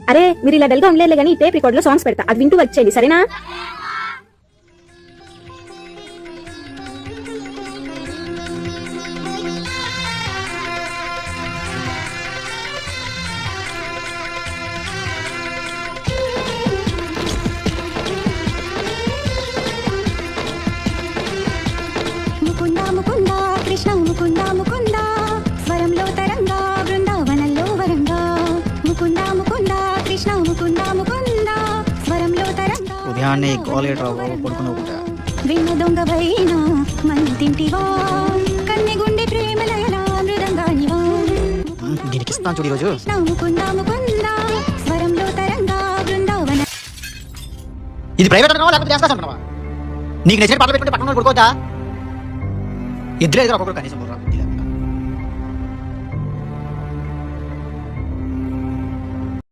అరే మీరు ఇలా డల్గా ఉండలేదు కానీ టేప్ రికార్డ్ లో సాంగ్స్ పెడతా, అది వింటూ వచ్చేయండి సరేనా? ముకుందా ముకుందా కృష్ణ ముకుందా ముకుందా స్వరంలో తరంగా బృందావనంలో వరంగా ముకుందా ముకుందా కృష్ణ ముకుందా ముకుందా స్వరంలో తరంగా ఉదయాన్నే గోలేట్రా పడుకుని ఒకటా విన్న దొంగవైన మన్ను తింటివా కన్నె గుండె ప్రేమలయలా మృదంగానివా దీనికి ఇస్తాను చూడు ఈరోజు. కృష్ణ ముకుందా ముకుందా స్వరంలో తరంగా బృందావన. ఇది ప్రైవేట్ అనుకున్నావా లేకపోతే చేస్తా అనుకున్నావా? నీకు నచ్చిన పాటలు పెట్టుకుంటే పక్కన పడుకోవద్దా? ఇద్దరు ఒక్కొక్కరు కనీసం